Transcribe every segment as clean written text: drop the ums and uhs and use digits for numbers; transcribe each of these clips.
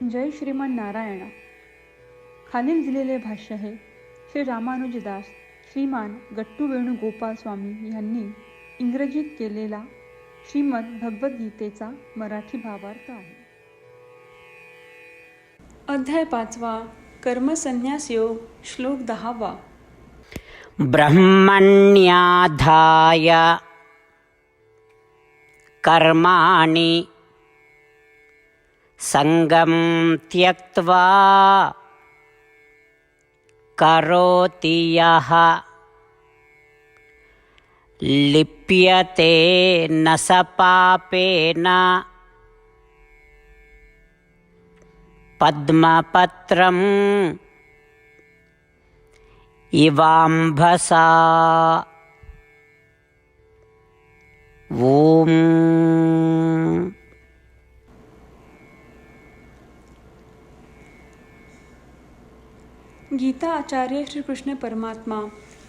जय श्रीमन नारायण. खालील दिलेले भाष्य हे श्री रामानुजदास श्रीमान गट्टू वेणुगोपाल स्वामी यांनी इंग्रजीत केलेला श्रीमद भगवद्गीतेचा मराठी भावार्थ आहे. अध्याय 5 कर्मसन्यास योग श्लोक 10. ब्रह्मण्याधाय कर्माणि संगम त्यक्त्वा करोति यः लिप्यते न स पापेन पद्मपत्रम् इवाम्भसा. ओम. गीता आचार्य श्रीकृष्ण परमात्मा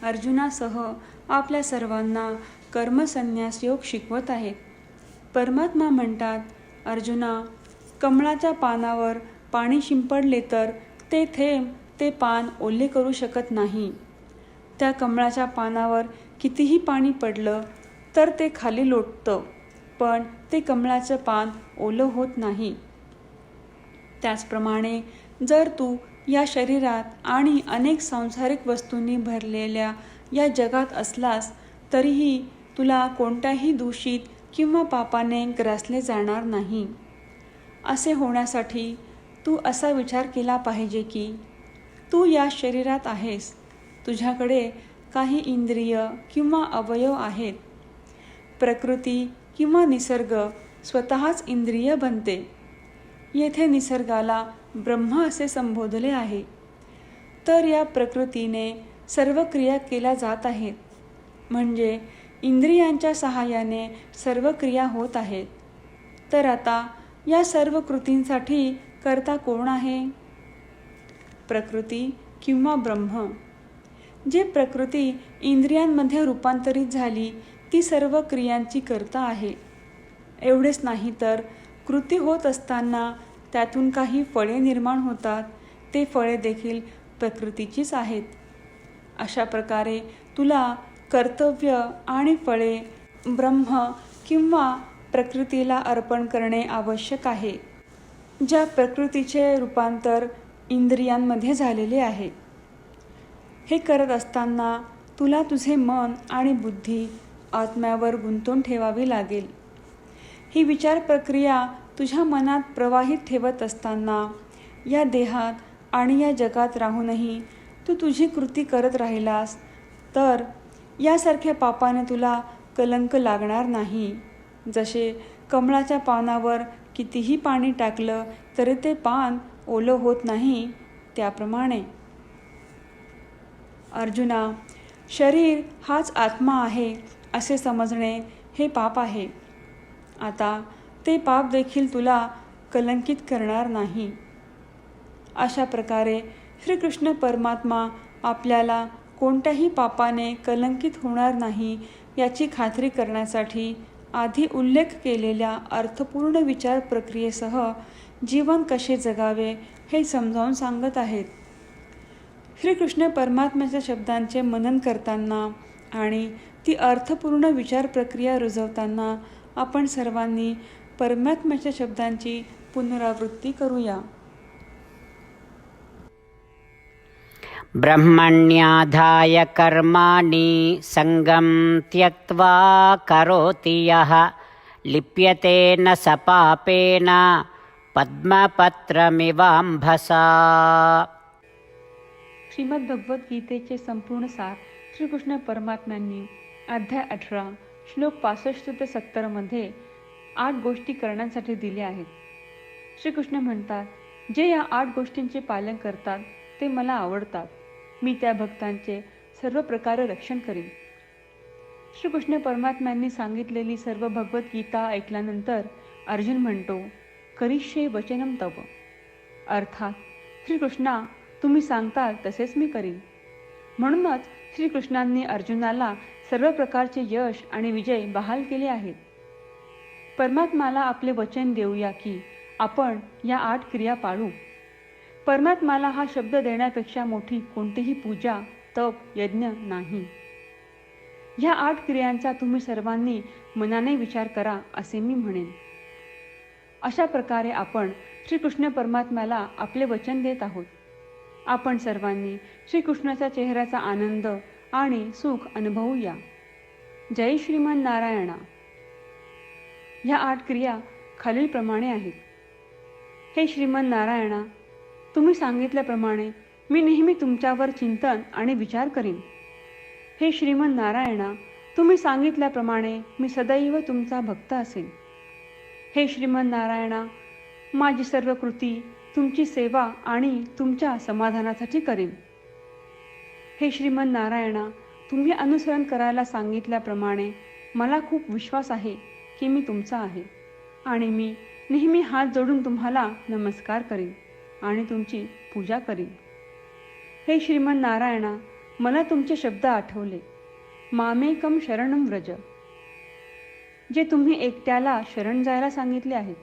अर्जुनासह आपल्या सर्वांना कर्मसन्यास योग शिकवत आहेत. परमात्मा म्हणतात, अर्जुना, कमळाच्या पानावर पाणी शिंपडले तर ते थेंब ते पान ओले करू शकत नाही. त्या कमळाच्या पानावर कितीही पाणी पडलं तर ते खाली लोटतं, पण ते कमळाचं पान ओलं होत नाही. त्याचप्रमाणे जर तू या शरीरात आणि अनेक सांसारिक वस्तूंनी भरलेल्या या जगात असलास तरीही तुला कोणत्याही दूषित किंवा पापाने ग्रासले जाणार नाही. असे होण्यासाठी तू असा विचार केला पाहिजे की तू या शरीरात आहेस. तुझ्याकडे काही इंद्रिय किंवा अवयव आहेत. प्रकृती किंवा निसर्ग स्वतःच इंद्रिय बनते. येथे निसर्गाला ब्रह्म असे संबोधले आहे. तर या प्रकृतीने सर्व क्रिया केल्या जात आहेत, म्हणजे इंद्रियांच्या सहाय्याने सर्व क्रिया होत आहेत. तर आता या सर्व कृतींसाठी कर्ता कोण आहे? प्रकृती किंवा ब्रह्म. जे प्रकृती इंद्रियांमध्ये रूपांतरित झाली ती सर्व क्रियांची कर्ता आहे. एवढेच नाही तर कृती होत असताना त्यातून काही फळे निर्माण होतात, ते फळे देखील प्रकृतीचीच आहेत. अशा प्रकारे तुला कर्तव्य आणि फळे ब्रह्म किंवा प्रकृतीला अर्पण करणे आवश्यक आहे. ज्या प्रकृतीचे रूपांतर इंद्रियांमध्ये झालेले आहे. हे करत असताना तुला तुझे मन आणि बुद्धी आत्म्यावर गुंतवून ठेवावी लागेल. ही विचार प्रक्रिया तुझ्या मनात प्रवाहित ठेवत असताना या देहात आणि या जगात राहूनही तू तुझी कृती करत राहिलास तर यासारख्या पापाने तुला कलंक लागणार नाही. जसे कमळाच्या पानावर कितीही पाणी टाकलं तरी ते पान ओलं होत नाही, त्याप्रमाणे. अर्जुना, शरीर हाच आत्मा आहे असे समजणे हे पाप आहे. आता ते पाप देखील तुला कलंकित करणार नाही. अशा प्रकारे श्रीकृष्ण परमात्मा आपल्याला कोणत्याही पापाने कलंकित होणार नाही याची खात्री करण्यासाठी आधी उल्लेख केलेल्या अर्थपूर्ण विचार प्रक्रियेसह जीवन कसे जगावे हे समजावून सांगत आहेत. श्रीकृष्ण परमात्म्याच्या शब्दांचे मनन करताना आणि ती अर्थपूर्ण विचार प्रक्रिया रुजवताना आपण सर्वांनी परमात्म्याच्या शब्दांची पुनरावृत्ती करूया. ब्रह्मण्याधाय कर्माणि संगम त्यक्त्वा करोति यः लिप्यते न स पापेन पद्मपत्रमिवाम्भसा. श्रीमद भगवद्गीतेचे संपूर्ण सार श्रीकृष्ण परमात्म्यांनी अध्याय 18 श्लोक 65 ते 70 मध्ये 8 गोष्टी करण्यासाठी दिल्या आहेत. श्रीकृष्ण म्हणतात, जे या 8 गोष्टींचे पालन करतात ते मला आवडतात. मी त्या भक्तांचे सर्व प्रकारे रक्षण करीन. श्रीकृष्ण परमात्म्यांनी सांगितलेली सर्व भगवद्गीता ऐकल्यानंतर अर्जुन म्हणतो, करिष्ये वचनम तव. अर्थात श्रीकृष्णा, तुम्ही सांगताल तसेच मी करीन. म्हणूनच श्रीकृष्णांनी अर्जुनाला सर्व प्रकारचे यश आणि विजय बहाल केले आहेत. परमात्म्याला आपले वचन देऊया की आपण या 8 क्रिया पाळू. परमात्म्याला हा शब्द देण्यापेक्षा मोठी कोणतीही पूजा, तप, यज्ञ नाही. ह्या 8 क्रियांचा तुम्ही सर्वांनी मनाने विचार करा असे मी म्हणेन. अशा प्रकारे आपण श्रीकृष्ण परमात्म्याला आपले वचन देत आहोत. आपण सर्वांनी श्रीकृष्णाच्या चेहऱ्याचा आनंद आणि सुख अनुभवूया. जय श्रीमन नारायणा. ह्या 8 क्रिया खालीलप्रमाणे आहेत. हे श्रीमन नारायणा, तुम्ही सांगितल्याप्रमाणे मी नेहमी तुमच्यावर चिंतन आणि विचार करीन. हे श्रीमन नारायणा, तुम्ही सांगितल्याप्रमाणे मी सदैव तुमचा भक्त असेन. हे श्रीमन नारायणा, माझी सर्व कृती तुमची सेवा आणि तुमच्या समाधानासाठी करीन. हे श्रीमन नारायणा, तुम्ही अनुसरण करायला सांगितल्याप्रमाणे मला खूप विश्वास आहे की मी तुमचा आहे आणि मी नेहमी हात जोडून तुम्हाला नमस्कार करीन आणि तुमची पूजा करीन. हे श्रीमन नारायणा, मला तुमचे शब्द आठवले. मामेकम शरणम व्रज, जे तुम्ही एकट्याला शरण जायला सांगितले आहेत.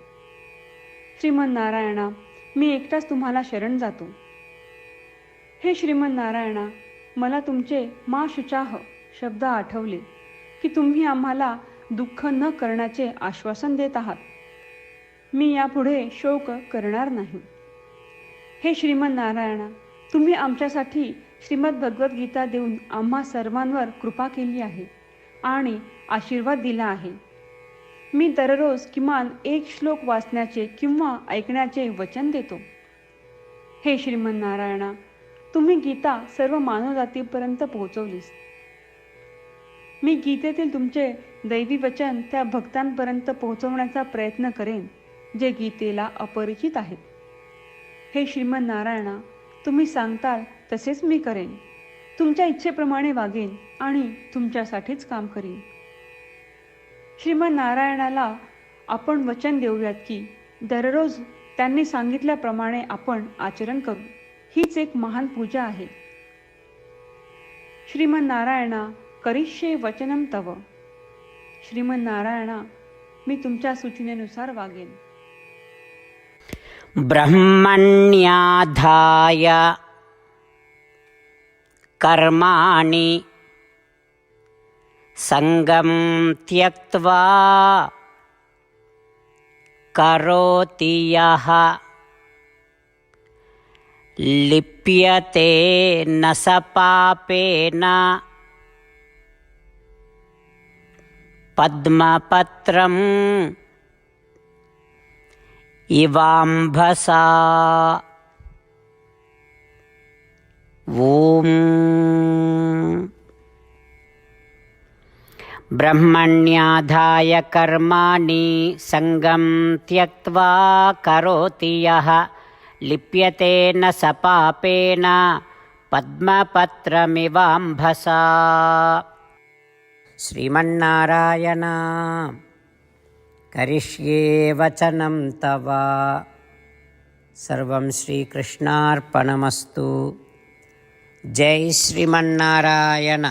श्रीमन नारायणा, मी एकटाच तुम्हाला शरण जातो. हे श्रीमन नारायणा, मला तुमचे मा शुचाह शब्द आठवले की तुम्ही आम्हाला दुःख न करण्याचे आश्वासन देत आहात. मी यापुढे शोक करणार नाही. हे श्रीमन नारायणा, तुम्ही आमच्यासाठी श्रीमद भगवद्गीता देऊन आम्हा सर्वांवर कृपा केली आहे आणि आशीर्वाद दिला आहे. मी दररोज किमान 1 श्लोक वाचण्याचे किंवा ऐकण्याचे वचन देतो. हे श्रीमन नारायणा, तुम्ही गीता सर्व मानवजातीपर्यंत पोहोचवलीस. मी गीतेतील तुमचे दैवी वचन त्या भक्तांपर्यंत पोहोचवण्याचा प्रयत्न करेन जे गीतेला अपरिचित आहेत. हे श्रीमन नारायणा, तुम्ही सांगताल तसेच मी करेन. तुमच्या इच्छेप्रमाणे वागेन आणि तुमच्यासाठीच काम करीन. श्रीमन नारायणाला आपण वचन देऊयात की दररोज त्यांनी सांगितल्याप्रमाणे आपण आचरण करू. हीच एक महान पूजा आहे. श्रीमन नारायणा, करिष्ये वचनम तव. श्रीमन नारायणा, मी तुमच्या सूचनेनुसार वागेन. ब्रह्मण्याधाय कर्माणि संगम त्यक्त्वा करोति यः लिप्यते न स पापेन पद्मपत्रम् इवाम्भसा. ॐ ब्रह्मण्याधाय कर्माणि संगं त्यक्त्वा करोति यः लिप्यते न स पापेन पद्मपत्रमिवाम्भसा. श्रीमन्नारायण, करिष्ये वचनं तव. सर्वं श्रीकृष्णार्पणमस्तु. जय श्रीमन्नारायण.